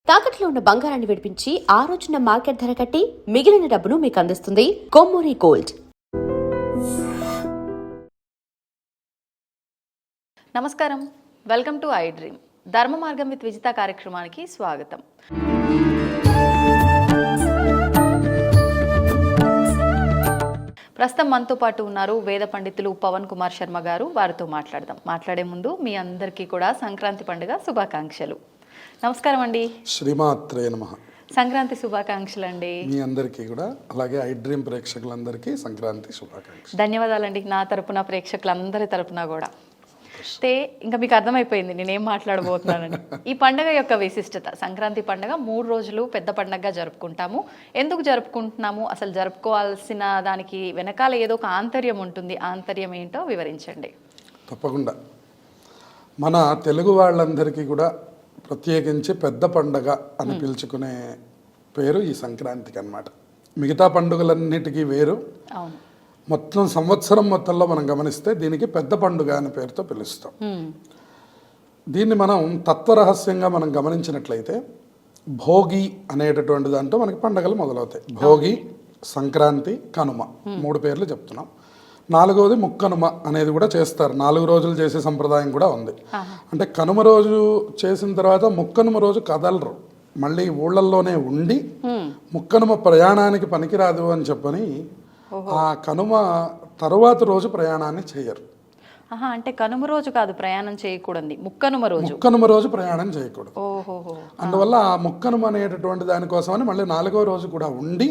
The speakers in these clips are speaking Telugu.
తాకట్లో ఉన్న బంగారాన్ని విడిపించి ఆ రోజున మార్కెట్ ధర కట్టి మిగిలిన డబ్బును మీకు అందిస్తుంది కొమ్మూరి గోల్డ్. నమస్కారం, వెల్కమ్ టు ఐ డ్రీమ్. ధర్మ మార్గం విత్ విజిత కార్యక్రమానికి స్వాగతం. ప్రస్తుతం మనతో పాటు ఉన్నారు వేద పండితులు పవన్ కుమార్ శర్మ గారు. వారితో మాట్లాడే ముందు మీ అందరికీ కూడా సంక్రాంతి పండుగ శుభాకాంక్షలు. నమస్కారం అండి. శ్రీమాత్రే నమః. సంక్రాంతి శుభాకాంక్షలు అండి మీ అందరికీ కూడా, అలాగే ఐ డ్రీమ్ ప్రేక్షకులందరికీ సంక్రాంతి శుభాకాంక్షలు. ధన్యవాదాలండి. నా తరపున, ప్రేక్షకులందరి తరపున కూడా. అయితే ఇంకా మీకు అర్థమైపోయింది నేనేం మాట్లాడబోతున్నానని. ఈ పండుగ యొక్క విశిష్టత, సంక్రాంతి పండుగ 3 రోజులు పెద్ద పండుగగా జరుపుకుంటాము. ఎందుకు జరుపుకుంటున్నాము, అసలు జరుపుకోవాల్సిన దానికి వెనకాల ఏదో ఒక ఆంతర్యం ఉంటుంది. ఆంతర్యం ఏంటో వివరించండి. తప్పకుండా. మన తెలుగు వాళ్ళందరికీ కూడా ప్రత్యేకించి పెద్ద పండగ అని పిలుచుకునే పేరు ఈ సంక్రాంతికి అన్నమాట. మిగతా పండుగలన్నిటికీ వేరు. అవును, మొత్తం సంవత్సరం మొత్తంలో మనం గమనిస్తే దీనికి పెద్ద పండుగ అనే పేరుతో పిలుస్తాం. దీన్ని మనం తత్వరహస్యంగా మనం గమనించినట్లయితే భోగి అనేటటువంటి దాంట్లో మనకి పండుగలు మొదలవుతాయి. భోగి, సంక్రాంతి, కనుమ 3 పేర్లు చెప్తున్నాం. 4వది ముక్కనుమ అనేది కూడా చేస్తారు. 4 రోజులు చేసే సంప్రదాయం కూడా ఉంది. అంటే కనుమ రోజు చేసిన తర్వాత ముక్కనుమ రోజు కదలరు, మళ్ళీ ఊళ్ళల్లోనే ఉండి ముక్కనుమ ప్రయాణానికి పనికిరాదు అని చెప్పని ఆ కనుమ తరువాత రోజు ప్రయాణాన్ని చేయరు. అంటే కనుమ రోజు కాదు ప్రయాణం చేయకూడదు, ముక్కనుమ రోజు ప్రయాణం చేయకూడదు. అందువల్ల ఆ ముక్కనుమ అనేటటువంటి దానికోసమని మళ్ళీ 4వ రోజు కూడా ఉండి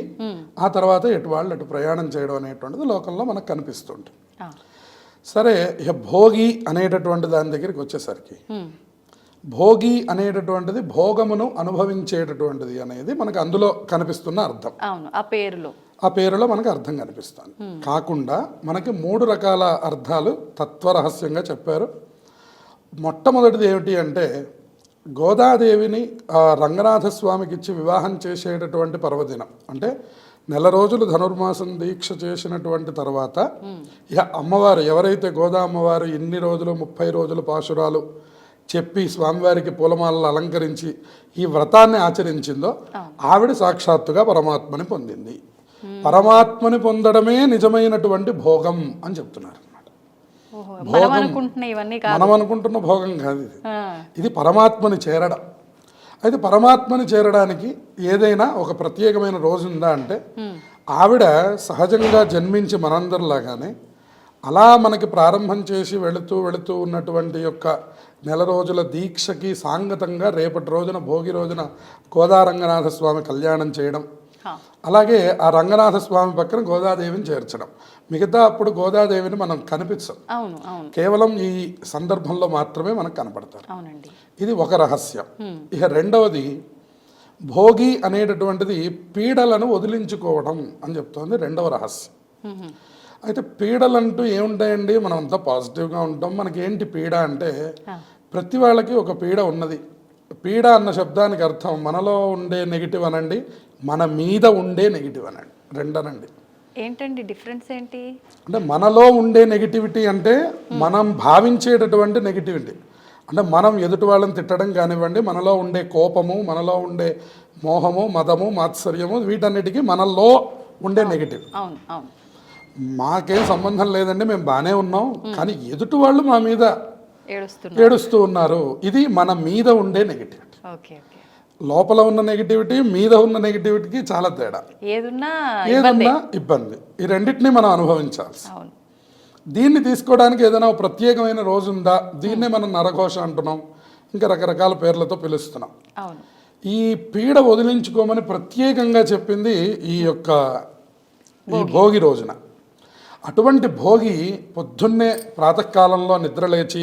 ఆ తర్వాత ఎటు వాళ్ళు అటు ప్రయాణం చేయడం అనేటువంటిది లోకంలో మనకు కనిపిస్తుంది. సరే, ఇక భోగి అనేటటువంటి దాని దగ్గరికి వచ్చేసరికి, భోగి అనేటటువంటిది భోగమును అనుభవించేటటువంటిది అనేది మనకు అందులో కనిపిస్తున్న అర్థం. ఆ పేరులో మనకు అర్థం కనిపిస్తుంది. కాకుండా మనకి 3 రకాల అర్థాలు తత్వరహస్యంగా చెప్పారు. మొట్టమొదటిది ఏమిటి అంటే, గోదాదేవిని రంగనాథ స్వామికి ఇచ్చి వివాహం చేసేటటువంటి పర్వదినం. అంటే 4 రోజులు ధనుర్మాసం దీక్ష చేసినటువంటి తర్వాత ఇక అమ్మవారు ఎవరైతే గోదా అమ్మవారు ఇన్ని రోజులు 30 రోజులు పాశురాలు చెప్పి స్వామివారికి పూలమాలలు అలంకరించి ఈ వ్రతాన్ని ఆచరించిందో ఆవిడ సాక్షాత్తుగా పరమాత్మని పొందింది. పరమాత్మని పొందడమే నిజమైనటువంటి భోగం అని చెప్తున్నారు అన్నమాట. మనం అనుకుంటున్న భోగం కాదు ఇది పరమాత్మని చేరడం. అయితే పరమాత్మని చేరడానికి ఏదైనా ఒక ప్రత్యేకమైన రోజు ఉందా అంటే, ఆవిడ సహజంగా జన్మించి మనందరిలాగానే అలా మనకి ప్రారంభం చేసి వెళుతూ ఉన్నటువంటి యొక్క 4 రోజుల దీక్షకి సాంగతంగా రేపటి రోజున భోగి రోజున గోదా రంగనాథ స్వామి కళ్యాణం చేయడం, అలాగే ఆ రంగనాథ స్వామి పక్కన గోదాదేవిని చేర్చడం. మిగతా అప్పుడు గోదాదేవిని మనం కనిపించం, కేవలం ఈ సందర్భంలో మాత్రమే మనకు కనపడతారు. ఇది ఒక రహస్యం. ఇక రెండవది, భోగి అనేటటువంటిది పీడలను వదిలించుకోవడం అని చెప్తోంది రెండవ రహస్యం. అయితే పీడలంటూ ఏముంటాయండి, మనం అంతా పాజిటివ్గా ఉంటాం. మనకేంటి పీడ అంటే, ప్రతి వాళ్ళకి ఒక పీడ ఉన్నది. పీడ అన్న శబ్దానికి అర్థం మనలో ఉండే నెగిటివ్ అనండి, మన మీద ఉండే నెగిటివ్ అనండి, రెండనండి. ఏంటండి డిఫరెన్స్ ఏంటి అంటే, మనలో ఉండే నెగిటివిటీ అంటే మనం భావించేటటువంటి నెగిటివిటీ. అంటే మనం ఎదుటి వాళ్ళని తిట్టడం కానివ్వండి, మనలో ఉండే కోపము, మనలో ఉండే మోహము, మదము, మాత్సర్యము, వీటన్నిటికీ మనలో ఉండే నెగిటివ్. మాకేం సంబంధం లేదండి, మేము బాగానే ఉన్నాం, కానీ ఎదుటి వాళ్ళు మా మీద ఏడుస్తూ ఉన్నారు. ఇది మన మీద ఉండే నెగిటివిటీ. లోపల ఉన్న నెగిటివిటీ, మీద ఉన్న నెగిటివిటీకి చాలా తేడా. ఏదున్నా ఇబ్బంది. ఈ రెండింటినీ మనం అనుభవించాల్సి. దీన్ని తీసుకోవడానికి ఏదైనా ప్రత్యేకమైన రోజు ఉందా? దీన్నే మనం నరఘోష అంటున్నాం, ఇంకా రకరకాల పేర్లతో పిలుస్తున్నాం. ఈ పీడ వదిలించుకోమని ప్రత్యేకంగా చెప్పింది ఈ భోగి రోజున. అటువంటి భోగి పొద్దున్నే ప్రాతకాలంలో నిద్రలేచి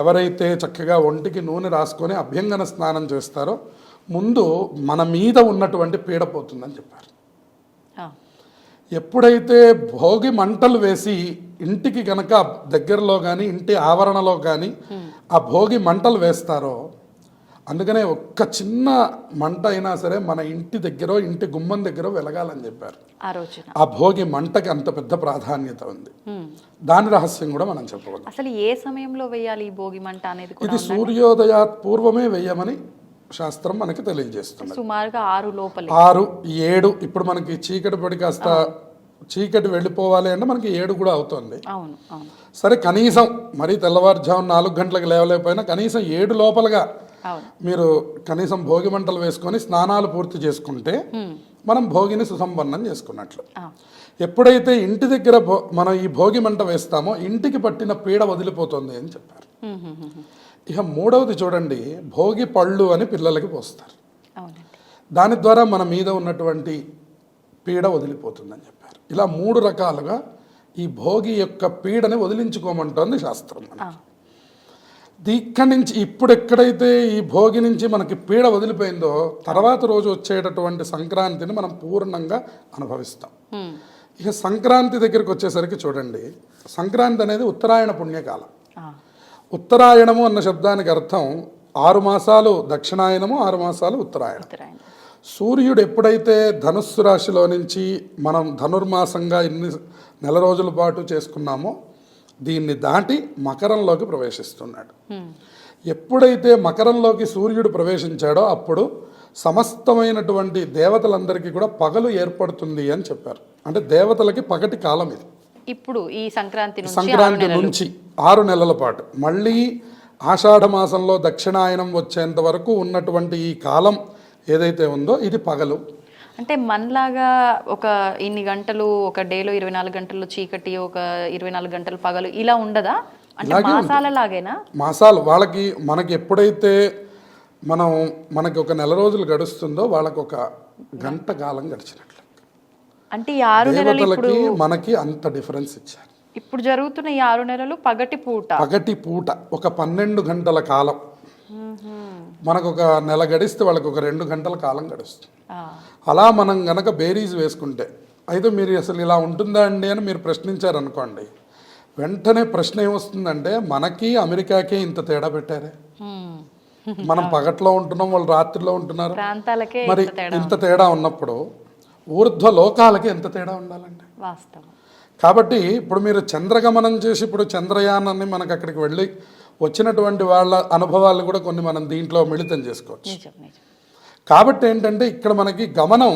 ఎవరైతే చక్కగా ఒంటికి నూనె రాసుకొని అభ్యంగన స్నానం చేస్తారో ముందు మన మీద ఉన్నటువంటి పీడ పోతుందని చెప్పారు. ఎప్పుడైతే భోగి మంటలు వేసి ఇంటికి కనుక దగ్గరలో కానీ ఇంటి ఆవరణలో కానీ ఆ భోగి మంటలు వేస్తారో, అందుకనే ఒక్క చిన్న మంట అయినా సరే మన ఇంటి దగ్గర, ఇంటి గుమ్మం దగ్గర వెలగాలని చెప్పారు. ఆ భోగి మంటకి అంత పెద్ద ప్రాధాన్యత ఉంది. దాని రహస్యం కూడా మనం చెప్పగలం. అసలు ఏ సమయంలో వేయాలి ఈ భోగి మంట అనేది? ఇది సూర్యోదయాత్ పూర్వమే వేయమని శాస్త్రం మనకి తెలియజేస్తుంది. సుమారుగా 6 లోపలే 6, 7 ఇప్పుడు మనకి చీకటి పడి కాస్త చీకటి వెళ్ళిపోవాలి అంటే మనకి 7 కూడా అవుతుంది. అవును అవును సరే కనీసం మరి తెల్లవారుజాము 4 గంటలకు లేవలేకపోయినా కనీసం 7 లోపలగా అవును మీరు కనీసం భోగి మంటలు వేసుకొని స్నానాలు పూర్తి చేసుకుంటే మనం భోగిని సుసంపన్నం చేసుకున్నట్లు. ఎప్పుడైతే ఇంటి దగ్గర మనం ఈ భోగి మంట వేస్తామో ఇంటికి పట్టిన పీడ వదిలిపోతుంది అని చెప్పారు. ఇక మూడవది చూడండి, భోగి పళ్ళు అని పిల్లలకి పోస్తారు. అవునండి దాని ద్వారా మన మీద ఉన్నటువంటి పీడ వదిలిపోతుందని చెప్పారు. ఇలా 3 రకాలుగా ఈ భోగి యొక్క పీడని వదిలించుకోమంటోంది శాస్త్రం మనకి. ఇక్కడి నుంచి ఇప్పుడు ఎక్కడైతే ఈ భోగి నుంచి మనకి పీడ వదిలిపోయిందో తర్వాత రోజు వచ్చేటటువంటి సంక్రాంతిని మనం పూర్ణంగా అనుభవిస్తాం. ఇక సంక్రాంతి దగ్గరికి వచ్చేసరికి చూడండి, సంక్రాంతి అనేది ఉత్తరాయణ పుణ్యకాలం. ఉత్తరాయణము అన్న శబ్దానికి అర్థం 6 మాసాలు దక్షిణాయనము, 6 మాసాలు ఉత్తరాయణం. సూర్యుడు ఎప్పుడైతే ధనుస్సు రాశిలో నుంచి మనం ధనుర్మాసంగా ఇన్ని నెల రోజుల పాటు చేసుకున్నామో దీన్ని దాటి మకరంలోకి ప్రవేశిస్తున్నాడు. ఎప్పుడైతే మకరంలోకి సూర్యుడు ప్రవేశించాడో అప్పుడు సమస్తమైనటువంటి దేవతలందరికీ కూడా పగలు ఏర్పడుతుంది అని చెప్పారు. అంటే దేవతలకి పగటి కాలం ఇది. ఇప్పుడు ఈ సంక్రాంతి నుంచి 6 నెలల పాటు మళ్ళీ ఆషాఢ మాసంలో దక్షిణాయనం వచ్చేంత వరకు ఉన్నటువంటి ఈ కాలం ఏదైతే ఉందో ఇది పగలు. అంటే మనలాగా ఒక ఇన్ని గంటలు ఒక డేలో 24 గంటలు చీకటి, ఒక 24 గంటలు పగలు ఇలా ఉండదా? అంటే మాసాలలాగేనా? మాసాలు వాళ్ళకి మనకి ఎప్పుడైతే మనకి ఒక నెల రోజులు గడుస్తుందో వాళ్ళకి ఒక గంట కాలం గడిచినట్లు. అంటే ఈ 6 నెలలకి మనకి అంత డిఫరెన్స్ ఇచ్చారు. ఇప్పుడు జరుగుతున్న ఈ 6 నెలలు పగటి పూట ఒక 12 గంటల కాలం. మనకు ఒక నెల గడిస్తే వాళ్ళకి ఒక 2 గంటల కాలం గడుస్తుంది. అలా మనం గనక బేరీజ్ వేసుకుంటే, అయితే మీరు అసలు ఇలా ఉంటుందా అండి అని మీరు ప్రశ్నించారనుకోండి, వెంటనే ప్రశ్న ఏమొస్తుందంటే మనకి అమెరికాకే ఇంత తేడా పెట్టారే, మనం పగట్లో ఉంటున్నాం వాళ్ళు రాత్రిలో ఉంటున్నారు, మరి ఇంత తేడా ఉన్నప్పుడు ఊర్ధ్వ లోకాలకి ఎంత తేడా ఉండాలండి. కాబట్టి ఇప్పుడు మీరు చంద్రగమనం చేసి ఇప్పుడు చంద్రయానాన్ని మనకు అక్కడికి వెళ్ళి వచ్చినటువంటి వాళ్ళ అనుభవాలు కూడా కొన్ని మనం దీంట్లో మిళితం చేసుకోవచ్చు. కాబట్టి ఏంటంటే ఇక్కడ మనకి గమనం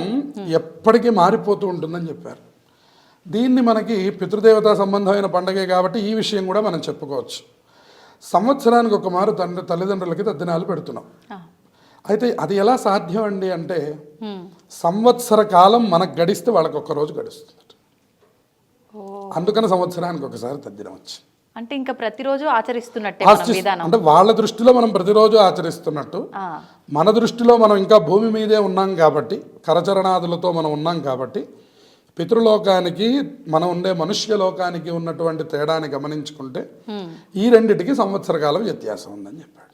ఎప్పటికీ మారిపోతూ ఉంటుందని చెప్పారు. దీన్ని మనకి పితృదేవతా సంబంధమైన పండగే కాబట్టి ఈ విషయం కూడా మనం చెప్పుకోవచ్చు. సంవత్సరానికి ఒక మారు తల్లిదండ్రులకి తద్దినాలు పెడుతున్నాం. అయితే అది ఎలా సాధ్యం అండి అంటే సంవత్సర కాలం మనకు గడిస్తే వాళ్ళకి ఒక్క రోజు గడుస్తుంది. అందుకని సంవత్సరానికి ఒకసారి తద్దినం వచ్చి అంటే ఇంకా ప్రతిరోజు ఆచరిస్తున్నట్టే అంటే వాళ్ళ దృష్టిలో మనం ప్రతిరోజు ఆచరిస్తున్నట్టు, మన దృష్టిలో మనం ఇంకా భూమి మీదే ఉన్నాం కాబట్టి కరచరణాదులతో మనం ఉన్నాం కాబట్టి పితృలోకానికి మనం ఉండే మనుష్య లోకానికి ఉన్నటువంటి తేడాన్ని గమనించుకుంటే ఈ రెండిటికి సంవత్సర కాలం వ్యత్యాసం ఉందని చెప్పాడు.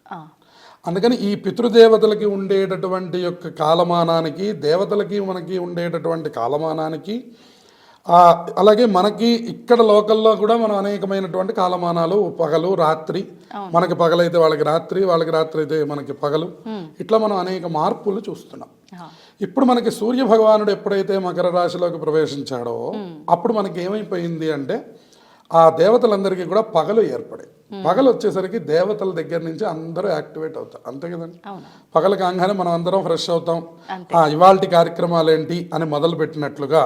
అందుకని ఈ పితృదేవతలకి ఉండేటటువంటి యొక్క కాలమానానికి దేవతలకి మనకి ఉండేటటువంటి కాలమానానికి అలాగే మనకి ఇక్కడ లోకల్లో కూడా మనం అనేకమైనటువంటి కాలమానాలు, పగలు రాత్రి, మనకి పగలైతే వాళ్ళకి రాత్రి, వాళ్ళకి రాత్రి అయితే మనకి పగలు, ఇట్లా మనం అనేక మార్పులు చూస్తున్నాం. ఇప్పుడు మనకి సూర్య భగవానుడు ఎప్పుడైతే మకర రాశిలోకి ప్రవేశించాడో అప్పుడు మనకి ఏమైపోయింది అంటే ఆ దేవతలందరికీ కూడా పగలు ఏర్పడాయి. పగలు వచ్చేసరికి దేవతల దగ్గర నుంచి అందరూ యాక్టివేట్ అవుతారు, అంతే కదండి. పగలు కాగానే మనం అందరం ఫ్రెష్ అవుతాం, ఇవాల్టి కార్యక్రమాలు ఏంటి అని మొదలు పెట్టినట్లుగా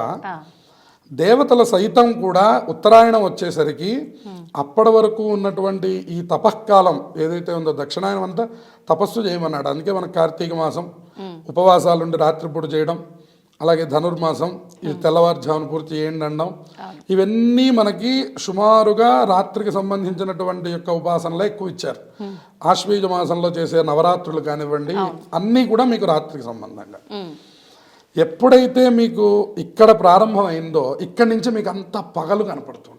దేవతల సైతం కూడా ఉత్తరాయణం వచ్చేసరికి అప్పటి వరకు ఉన్నటువంటి ఈ తపఃకాలం ఏదైతే ఉందో దక్షిణాయనం అంతా తపస్సు చేయమన్నాడు. అందుకే మనకు కార్తీక మాసం ఉపవాసాలుండి రాత్రిపూట చేయడం, అలాగే ధనుర్మాసం ఇది తెల్లవారుజామున పూర్తి చేయండి అనడం, ఇవన్నీ మనకి సుమారుగా రాత్రికి సంబంధించినటువంటి యొక్క ఉపాసనలే ఎక్కువ ఇచ్చారు. ఆశ్వీజ మాసంలో చేసే నవరాత్రులు కానివ్వండి అన్నీ కూడా మీకు రాత్రికి సంబంధంగా. ఎప్పుడైతే మీకు ఇక్కడ ప్రారంభమైందో ఇక్కడి నుంచి మీకు అంతా పగలు కనపడుతుంటుంది.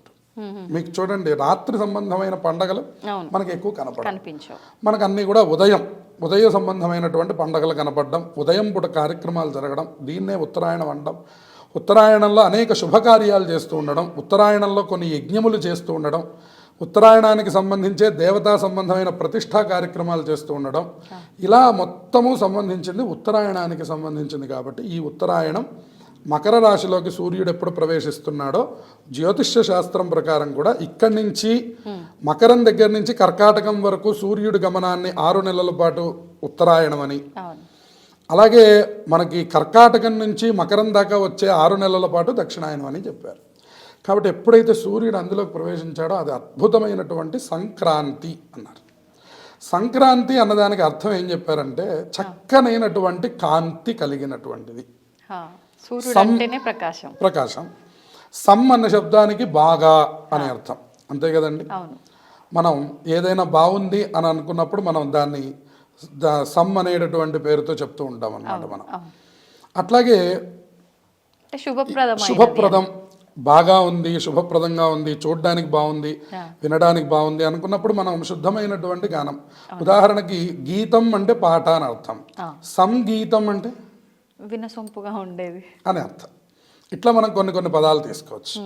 మీకు చూడండి రాత్రి సంబంధమైన పండగలు మనకి ఎక్కువ కనపడవు, మనకు అన్నీ కూడా ఉదయ సంబంధమైనటువంటి పండగలు కనపడడం, ఉదయం పూట కార్యక్రమాలు జరగడం, దీన్నే ఉత్తరాయణం అనడం. ఉత్తరాయణంలో అనేక శుభకార్యాలు చేస్తూ ఉండడం, ఉత్తరాయణంలో కొన్ని యజ్ఞములు చేస్తూ ఉండడం, ఉత్తరాయణానికి సంబంధించే దేవతా సంబంధమైన ప్రతిష్టా కార్యక్రమాలు చేస్తూ ఉండడం, ఇలా మొత్తము సంబంధించింది ఉత్తరాయణానికి సంబంధించింది. కాబట్టి ఈ ఉత్తరాయణం మకర రాశిలోకి సూర్యుడు ఎప్పుడు ప్రవేశిస్తున్నాడో జ్యోతిష్య శాస్త్రం ప్రకారం కూడా ఇక్కడి నుంచి మకరం దగ్గర నుంచి కర్కాటకం వరకు సూర్యుడి గమనాన్ని 6 నెలల పాటు ఉత్తరాయణం అని. అవును. అలాగే మనకి కర్కాటకం నుంచి మకరం దాకా వచ్చే 6 నెలల పాటు దక్షిణాయనం అని చెప్పారు. కాబట్టి ఎప్పుడైతే సూర్యుడు అందులోకి ప్రవేశించాడో అది అద్భుతమైనటువంటి సంక్రాంతి అన్నారు. సంక్రాంతి అన్నదానికి అర్థం ఏం చెప్పారంటే చక్కనైనటువంటి కాంతి కలిగినటువంటిది. సూర్యుడు అంటేనే ప్రకాశం. ప్రకాశం. సమ్ అన్న శబ్దానికి బాగా అనే అర్థం, అంతే కదండి. అవును. మనం ఏదైనా బాగుంది అని అనుకున్నప్పుడు మనం దాన్ని సమ్ అనేటటువంటి పేరుతో చెప్తూ ఉంటాం అన్నమాట మనం. అట్లాగే శుభప్రదం, బాగా ఉంది, శుభప్రదంగా ఉంది, చూడడానికి బాగుంది, వినడానికి బాగుంది అనుకున్నప్పుడు మనం శుద్ధమైనటువంటి గానం. ఉదాహరణకి గీతం అంటే పాట అని అర్థం, సంగీతం అంటే వినసొంపుగా ఉండేది అని అర్థం. ఇట్లా మనం కొన్ని పదాలు తీసుకోవచ్చు.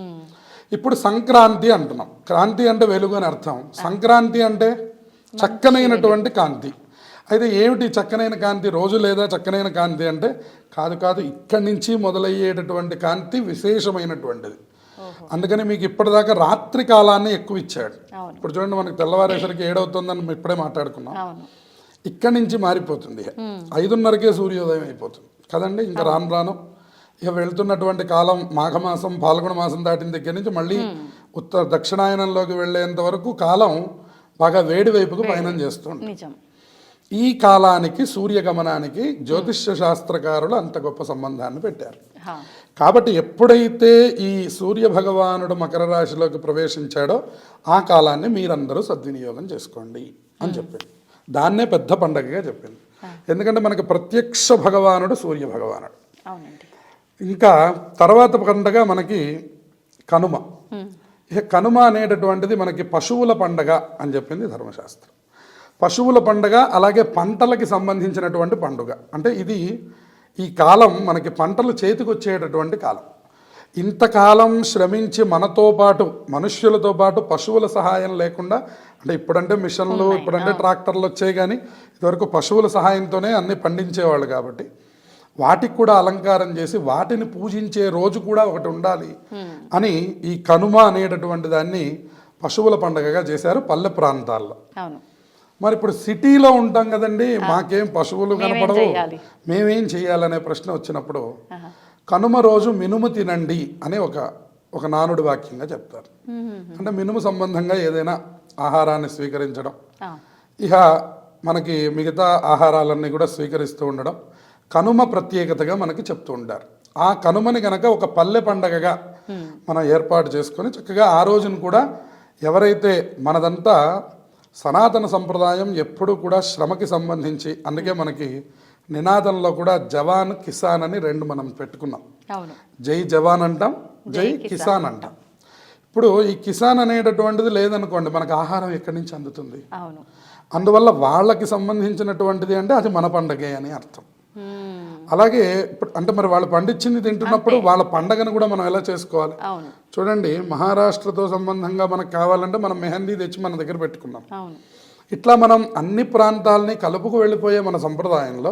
ఇప్పుడు సంక్రాంతి అంటున్నాం. క్రాంతి అంటే వెలుగు అని అర్థం. సంక్రాంతి అంటే చక్కనైనటువంటి కాంతి. అయితే ఏమిటి చక్కనైన కాంతి? రోజు లేదా చక్కనైన కాంతి అంటే కాదు, ఇక్కడి నుంచి మొదలయ్యేటటువంటి కాంతి విశేషమైనటువంటిది. అందుకని మీకు ఇప్పటిదాకా రాత్రి కాలాన్ని ఎక్కువ ఇచ్చాడు. ఇప్పుడు చూడండి, మనకు తెల్లవారేసరికి 7 అవుతుందని ఇప్పుడే మాట్లాడుకున్నాం. ఇక్కడి నుంచి మారిపోతుంది. 5:30కే సూర్యోదయం అయిపోతుంది కదండి. ఇంకా రాను ఇక వెళ్తున్నటువంటి కాలం మాఘమాసం, పాల్గొన మాసం దాటిన దగ్గర నుంచి మళ్ళీ దక్షిణాయనంలోకి వెళ్ళేంత వరకు కాలం బాగా వేడి వైపుకు పయనం చేస్తుంది. ఈ కాలానికి సూర్యగమనానికి జ్యోతిష్య శాస్త్రకారులు అంత గొప్ప సంబంధాన్ని పెట్టారు. కాబట్టి ఎప్పుడైతే ఈ సూర్య భగవానుడు మకర రాశిలోకి ప్రవేశించాడో ఆ కాలాన్ని మీరందరూ సద్వినియోగం చేసుకోండి అని చెప్పింది. దాన్నే పెద్ద పండగగా చెప్పింది. ఎందుకంటే మనకి ప్రత్యక్ష భగవానుడు సూర్య భగవానుడు. ఇంకా తర్వాత పండగ మనకి కనుమ. ఇక కనుమ అనేటటువంటిది మనకి పశువుల పండగ అని చెప్పింది ధర్మశాస్త్రం. పశువుల పండగ, అలాగే పంటలకి సంబంధించినటువంటి పండుగ. అంటే ఇది ఈ కాలం మనకి పంటలు చేతికొచ్చేటటువంటి కాలం. ఇంతకాలం శ్రమించి మనతో పాటు, మనుష్యులతో పాటు పశువుల సహాయం లేకుండా, అంటే ఇప్పుడంటే మిషన్లు, ఇప్పుడంటే ట్రాక్టర్లు వచ్చాయి, కానీ ఇదివరకు పశువుల సహాయంతోనే అన్ని పండించేవాళ్ళు. కాబట్టి వాటికి కూడా అలంకారం చేసి వాటిని పూజించే రోజు కూడా ఒకటి ఉండాలి అని ఈ కనుమ అనేటటువంటి దాన్ని పశువుల పండుగగా చేశారు పల్లె ప్రాంతాల్లో. మరి ఇప్పుడు సిటీలో ఉంటాం కదండి, మాకేం పశువులు కనపడవు, మేమేం చేయాలనే ప్రశ్న వచ్చినప్పుడు కనుమ రోజు మినుము తినండి అనే ఒక నానుడి వాక్యంగా చెప్తారు. అంటే మినుము సంబంధంగా ఏదైనా ఆహారాన్ని స్వీకరించడం, ఇక మనకి మిగతా ఆహారాలన్నీ కూడా స్వీకరిస్తూ ఉండడం కనుమ ప్రత్యేకతగా మనకి చెప్తూ ఉంటారు. ఆ కనుమని కనుక ఒక పల్లె పండగగా మనం ఏర్పాటు చేసుకొని చక్కగా ఆ రోజును కూడా ఎవరైతే మనదంతా సనాతన సంప్రదాయం ఎప్పుడు కూడా శ్రమకి సంబంధించి, అందుకే మనకి నినాదంలో కూడా జవాన్ కిసాన్ అని 2 మనం పెట్టుకున్నాం. జై జవాన్ అంటాం, జై కిసాన్ అంటాం. ఇప్పుడు ఈ కిసాన్ అనేటటువంటిది లేదనుకోండి, మనకు ఆహారం ఎక్కడి నుంచి అందుతుంది? అందువల్ల వాళ్ళకి సంబంధించినటువంటిది అంటే అది మన పండగే అని అర్థం. అలాగే అంటే మరి వాళ్ళు పండించింది తింటున్నప్పుడు వాళ్ళ పండగను కూడా మనం ఎలా చేసుకోవాలి? చూడండి, మహారాష్ట్రతో సంబంధంగా మనకు కావాలంటే మనం మెహందీ తెచ్చి మన దగ్గర పెట్టుకున్నాం. ఇట్లా మనం అన్ని ప్రాంతాలని కలుపుకు వెళ్ళిపోయే మన సంప్రదాయంలో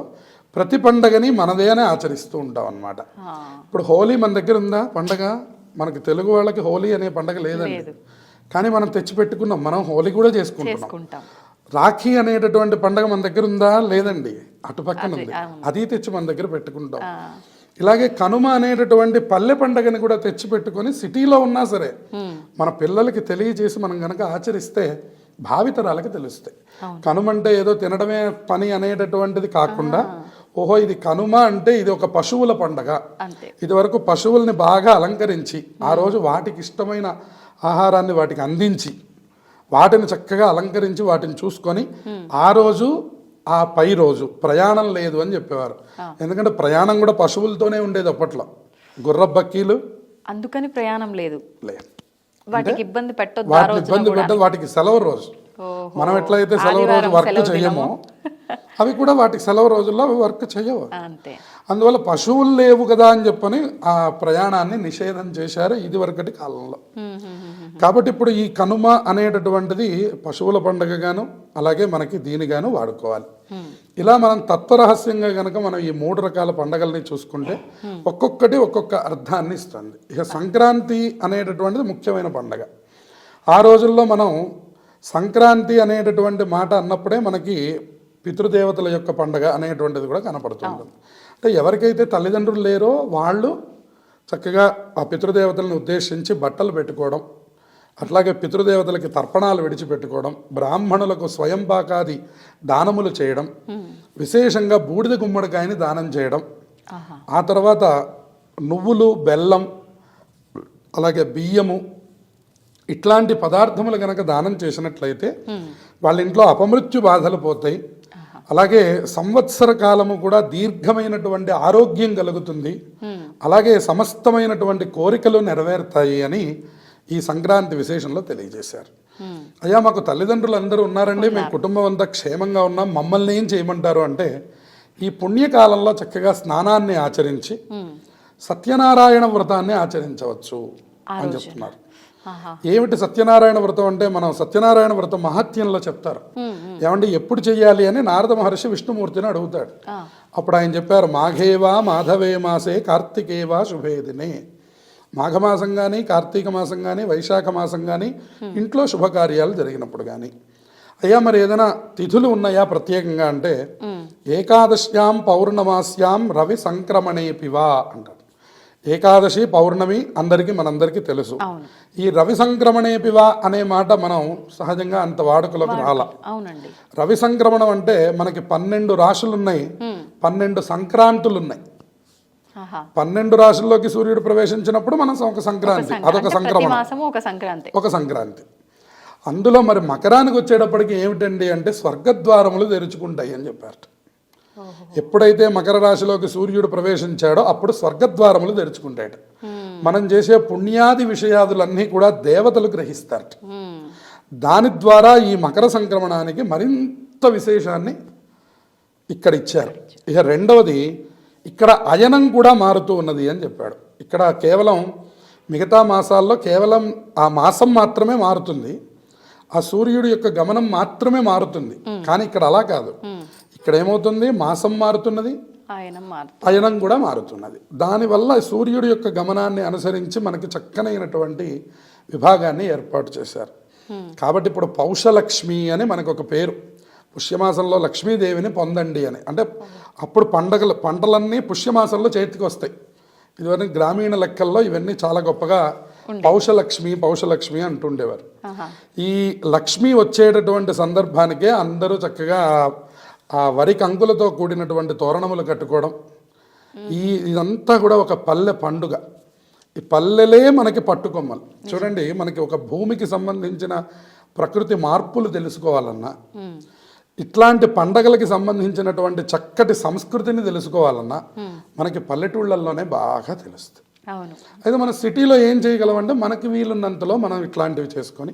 ప్రతి పండగని మనదేనే ఆచరిస్తూ ఉంటాం అన్నమాట. ఇప్పుడు హోలీ మన దగ్గర ఉందా పండగ? మనకి తెలుగు వాళ్ళకి హోలీ అనే పండగ లేదండి, కానీ మనం తెచ్చి పెట్టుకున్నాం. మనం హోలీ కూడా చేసుకుంటాం. రాఖీ అనేటటువంటి పండగ మన దగ్గర ఉందా? లేదండి, అటుపక్కన ఉంది, అది తెచ్చి మన దగ్గర పెట్టుకుంటాం. ఇలాగే కనుమ అనేటటువంటి పల్లె పండగని కూడా తెచ్చి పెట్టుకొని సిటీలో ఉన్నా సరే మన పిల్లలకి తెలియజేసి మనం కనుక ఆచరిస్తే భావితరాలకి తెలుస్తాయి. కనుమ అంటే ఏదో తినడమే పని అనేటటువంటిది కాకుండా, ఓహో ఇది కనుమ అంటే ఇది ఒక పశువుల పండగ. ఇది వరకు పశువుల్ని బాగా అలంకరించి ఆ రోజు వాటికి ఇష్టమైన ఆహారాన్ని వాటికి అందించి వాటిని చక్కగా అలంకరించి వాటిని చూసుకొని ఆ రోజు ఆ పై రోజు ప్రయాణం లేదు అని చెప్పేవారు. ఎందుకంటే ప్రయాణం కూడా పశువులతోనే ఉండేది అప్పట్లో, గుర్రబక్కీలు, అందుకని ప్రయాణం లేదు. వాటికి ఇబ్బంది పెట్టదు, వాటికి సెలవు రోజు. మనం ఎట్లయితే సెలవు రోజు వర్క్ చేయమో అవి కూడా వాటికి సెలవు రోజుల్లో అవి వర్క్ చేయవు. అందువల్ల పశువులు లేవు కదా అని చెప్పని ఆ ప్రయాణాన్ని నిషేధం చేశారు ఇది వరకటి కాలంలో. కాబట్టి ఇప్పుడు ఈ కనుమ అనేటటువంటిది పశువుల పండుగగాను అలాగే మనకి దీనిగాను వాడుకోవాలి. ఇలా మనం తత్వరహస్యంగా కనుక మనం ఈ 3 రకాల పండుగల్ని చూసుకుంటే ఒక్కొక్కటి ఒక్కొక్క అర్థాన్ని ఇస్తుంది. ఇక సంక్రాంతి అనేటటువంటిది ముఖ్యమైన పండుగ. ఆ రోజుల్లో మనం సంక్రాంతి అనేటటువంటి మాట అన్నప్పుడే మనకి పితృదేవతల యొక్క పండగ అనేటువంటిది కూడా కనపడుతుంది. అంటే ఎవరికైతే తల్లిదండ్రులు లేరో వాళ్ళు చక్కగా ఆ పితృదేవతలను ఉద్దేశించి బట్టలు పెట్టుకోవడం, అట్లాగే పితృదేవతలకి తర్పణాలు విడిచిపెట్టుకోవడం, బ్రాహ్మణులకు స్వయంపాకాది దానములు చేయడం, విశేషంగా బూడిద గుమ్మడికాయని దానం చేయడం, ఆ తర్వాత నువ్వులు, బెల్లం, అలాగే బియ్యము ఇట్లాంటి పదార్థములు కనుక దానం చేసినట్లయితే వాళ్ళ ఇంట్లో అపమృత్యు బాధలు పోతాయి. అలాగే సంవత్సర కాలము కూడా దీర్ఘమైనటువంటి ఆరోగ్యం కలుగుతుంది. అలాగే సమస్తమైనటువంటి కోరికలు నెరవేరుతాయి అని ఈ సంక్రాంతి విశేషంలో తెలియజేశారు. అయ్యా మాకు తల్లిదండ్రులు అందరూ ఉన్నారండి, మేము కుటుంబం అంతా క్షేమంగా ఉన్నాం, మమ్మల్ని ఏం చేయమంటారు అంటే ఈ పుణ్యకాలంలో చక్కగా స్నానాన్ని ఆచరించి సత్యనారాయణ వ్రతాన్ని ఆచరించవచ్చు అని చెప్తున్నారు. ఏమిటి సత్యనారాయణ వ్రతం అంటే, మనం సత్యనారాయణ వ్రతం మహత్యంలో చెప్తారు. ఏమంటే ఎప్పుడు చెయ్యాలి అని నారద మహర్షి విష్ణుమూర్తిని అడుగుతాడు. అప్పుడు ఆయన చెప్పారు, మాఘేవా మాధవే మాసే కార్తికేవా శుభే దినే. మాఘమాసం కానీ, కార్తీక మాసం కానీ, వైశాఖ మాసం కానీ, ఇంట్లో శుభకార్యాలు జరిగినప్పుడు కానీ. అయ్యా మరి ఏదైనా తిథులు ఉన్నాయా ప్రత్యేకంగా అంటే, ఏకాదశ్యాం పౌర్ణమాస్యాం రవి సంక్రమణేపివా అంటారు. ఏకాదశి పౌర్ణమి మనందరికీ తెలుసు. ఈ రవి సంక్రమణేపివా అనే మాట మనం సహజంగా అంత వాడుకలోకి రాలా. రవి సంక్రమణం అంటే మనకి 12 రాశులు ఉన్నాయి, 12 సంక్రాంతులు ఉన్నాయి. 12 రాశుల్లోకి సూర్యుడు ప్రవేశించినప్పుడు మనం ఒక సంక్రాంతి, అదొక సంక్రమణం, ఒక సంక్రాంతి. అందులో మరి మకరానికి వచ్చేటప్పటికి ఏమిటండి అంటే స్వర్గద్వారములు తెరుచుకుంటాయి అని చెప్పారు. ఎప్పుడైతే మకర రాశిలోకి సూర్యుడు ప్రవేశించాడో అప్పుడు స్వర్గద్వారములు తెరుచుకుంటాడు. మనం చేసే పుణ్యాది విషయాదులన్నీ కూడా దేవతలు గ్రహిస్తారు. దాని ద్వారా ఈ మకర సంక్రమణానికి మరింత విశేషాన్ని ఇక్కడ ఇచ్చారు. ఇక రెండవది, ఇక్కడ అయనం కూడా మారుతూ ఉన్నది అని చెప్పాడు. ఇక్కడ కేవలం మిగతా మాసాల్లో కేవలం ఆ మాసం మాత్రమే మారుతుంది, ఆ సూర్యుడి యొక్క గమనం మాత్రమే మారుతుంది. కానీ ఇక్కడ అలా కాదు. ఇక్కడ ఏమవుతుంది, మాసం మారుతున్నది, అయనం కూడా మారుతున్నది. దానివల్ల సూర్యుడి యొక్క గమనాన్ని అనుసరించి మనకి చక్కనైనటువంటి విభాగాన్ని ఏర్పాటు చేశారు. కాబట్టి ఇప్పుడు పౌషలక్ష్మి అని మనకు ఒక పేరు. పుష్యమాసంలో లక్ష్మీదేవిని పొందండి అని. అంటే అప్పుడు పంటలన్నీ పుష్యమాసంలో చేతికి వస్తాయి. ఇదివరకు గ్రామీణ లెక్కల్లో ఇవన్నీ చాలా గొప్పగా పౌషలక్ష్మి అంటుండేవారు. ఈ లక్ష్మి వచ్చేటటువంటి సందర్భానికే అందరూ చక్కగా ఆ వరి కంకులతో కూడినటువంటి తోరణములు కట్టుకోవడం, ఇదంతా కూడా ఒక పల్లె పండుగ. ఈ పల్లెలే మనకి పట్టుకొమ్మలు. చూడండి, మనకి ఒక భూమికి సంబంధించిన ప్రకృతి మార్పులు తెలుసుకోవాలన్నా, ఇట్లాంటి పండగలకి సంబంధించినటువంటి చక్కటి సంస్కృతిని తెలుసుకోవాలన్నా మనకి పల్లెటూళ్ళల్లోనే బాగా తెలుస్తుంది. అయితే మన సిటీలో ఏం చేయగలమంటే మనకి వీలున్నంతలో మనం ఇట్లాంటివి చేసుకొని,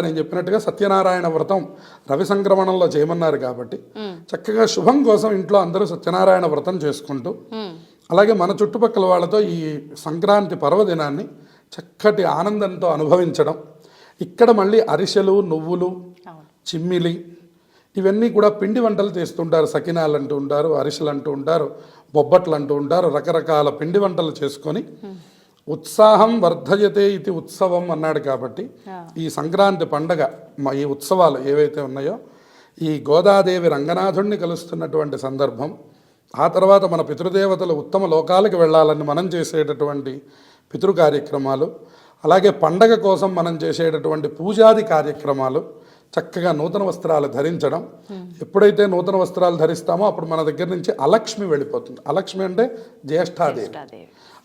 నేను చెప్పినట్టుగా సత్యనారాయణ వ్రతం రవి సంక్రమణంలో చేయమన్నారు కాబట్టి చక్కగా శుభం కోసం ఇంట్లో అందరూ సత్యనారాయణ వ్రతం చేసుకుంటూ, అలాగే మన చుట్టుపక్కల వాళ్ళతో ఈ సంక్రాంతి పర్వదినాన్ని చక్కటి ఆనందంతో అనుభవించడం. ఇక్కడ మళ్ళీ అరిసెలు, నువ్వులు, చిమ్మిలి ఇవన్నీ కూడా పిండి వంటలు చేస్తుంటారు. సకినాలు అంటూ ఉంటారు, అరిసెలు అంటూ ఉంటారు, బొబ్బట్లు అంటూ ఉంటారు. రకరకాల పిండి వంటలు చేసుకొని ఉత్సాహం వర్ధయతే ఇది ఉత్సవం అన్నాడు. కాబట్టి ఈ సంక్రాంతి పండగ, ఈ ఉత్సవాలు ఏవైతే ఉన్నాయో, ఈ గోదాదేవి రంగనాథుణ్ణి కలుస్తున్నటువంటి సందర్భం, ఆ తర్వాత మన పితృదేవతలు ఉత్తమ లోకాలకు వెళ్ళాలని మనం చేసేటటువంటి పితృ కార్యక్రమాలు, అలాగే పండగ కోసం మనం చేసేటటువంటి పూజాది కార్యక్రమాలు, చక్కగా నూతన వస్త్రాలు ధరించడం. ఎప్పుడైతే నూతన వస్త్రాలు ధరిస్తామో అప్పుడు మన దగ్గర నుంచి అలక్ష్మి వెళ్ళిపోతుంది. అలక్ష్మి అంటే జ్యేష్ఠాదేవి,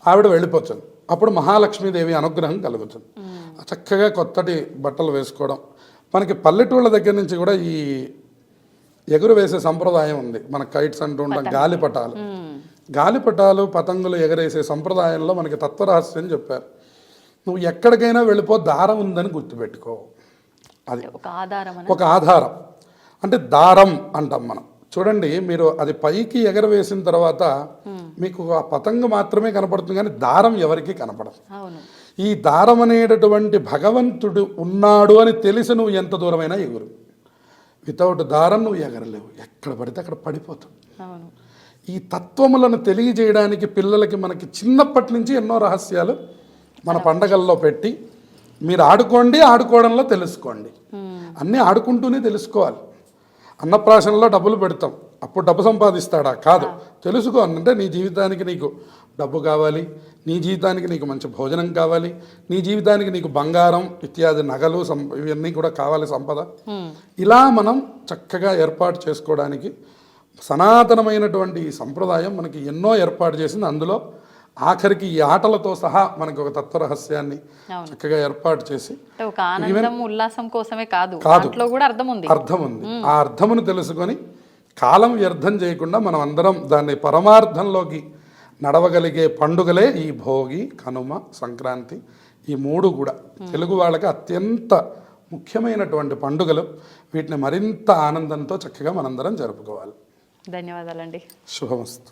ఆవిడ వెళ్ళిపోతుంది. అప్పుడు మహాలక్ష్మీదేవి అనుగ్రహం కలుగుతుంది. చక్కగా కొత్తటి బట్టలు వేసుకోవడం. మనకి పల్లెటూళ్ళ దగ్గర నుంచి కూడా ఈ ఎగురు వేసే సంప్రదాయం ఉంది. మన కైట్స్ అంటూ ఉంటాం, గాలిపటాలు పతంగులు ఎగరేసే సంప్రదాయంలో మనకి తత్వరహస్యం చెప్పారు. నువ్వు ఎక్కడికైనా వెళ్ళిపో, దారం ఉందని గుర్తుపెట్టుకో. అది ఒక ఆధారం. అంటే దారం అంటాం మనం. చూడండి, మీరు అది పైకి ఎగరవేసిన తర్వాత మీకు ఆ పతంగ మాత్రమే కనపడుతుంది, కానీ దారం ఎవరికి కనపడదు. ఈ దారం అనేటటువంటి భగవంతుడు ఉన్నాడు అని తెలిసి నువ్వు ఎంత దూరమైనా ఎగురు. వితౌట్ దారం నువ్వు ఎగరలేవు, ఎక్కడ పడితే అక్కడ పడిపోతావు. ఈ తత్వములను తెలియజేయడానికి పిల్లలకి మనకి చిన్నప్పటి నుంచి ఎన్నో రహస్యాలు మన పండగల్లో పెట్టి, మీరు ఆడుకోండి, ఆడుకోవడంలో తెలుసుకోండి. అన్నీ ఆడుకుంటూనే తెలుసుకోవాలి. అన్నప్రాశనలో డబ్బులు పెడతాం, అప్పుడు డబ్బు సంపాదిస్తాడా? కాదు. తెలుసుకో అంటే నీ జీవితానికి నీకు డబ్బు కావాలి, నీ జీవితానికి నీకు మంచి భోజనం కావాలి, నీ జీవితానికి నీకు బంగారం ఇత్యాది నగలు ఇవన్నీ కూడా కావాలి, సంపద. ఇలా మనం చక్కగా ఏర్పాటు చేసుకోవడానికి సనాతనమైనటువంటి ఈ సంప్రదాయం మనకి ఎన్నో ఏర్పాటు చేసింది. అందులో ఆఖరికి ఈ ఆటలతో సహా మనకు ఒక తత్వరహస్యాన్ని చక్కగా ఏర్పాటు చేసి, ఒక ఆనందం ఉల్లాసం కోసమే కాదు, దాంట్లో కూడా అర్థం ఉంది. ఆ అర్థమును తెలుసుకొని కాలం వ్యర్థం చేయకుండా మనం అందరం దాన్ని పరమార్థంలోకి నడవగలిగే పండుగలే ఈ భోగి, కనుమ, సంక్రాంతి. ఈ మూడు కూడా తెలుగు వాళ్ళకి అత్యంత ముఖ్యమైనటువంటి పండుగలు. వీటిని మరింత ఆనందంతో చక్కగా మనందరం జరుపుకోవాలి. ధన్యవాదాలండి. శుభమస్తు.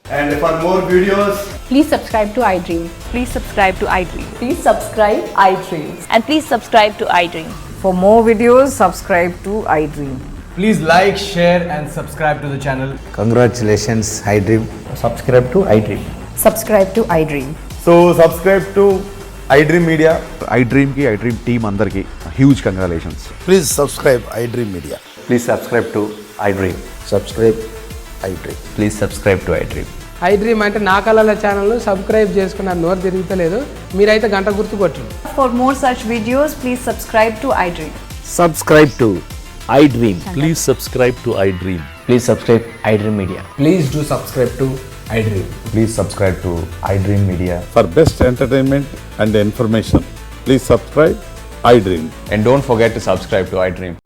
And for more videos, Please subscribe to iDream. Please subscribe to iDream. Please subscribe iDream. And please subscribe to iDream. For more videos, subscribe to iDream. please like, share and subscribe to the channel. Congratulations, iDream. Subscribe to iDream. Subscribe to iDream. So subscribe to iDream Media. iDream ki iDream team andarki huge congratulations. Please subscribe iDream Media. Please subscribe to iDream. Subscribe iDream. Please subscribe to iDream. iDream అంటే నా కళల ఛానల్ సబ్స్క్రైబ్ చేసుకున్నారు, నోరు తిరుగుతలేదు. మీరైతే గంట గుర్తు కొట్టండి. For more such videos, please subscribe to iDream. Subscribe to iDream. Please subscribe to iDream. Please subscribe iDream Media. Please do subscribe to iDream. Please subscribe to iDream Media. For best entertainment and information, please subscribe iDream. And don't forget to subscribe to iDream.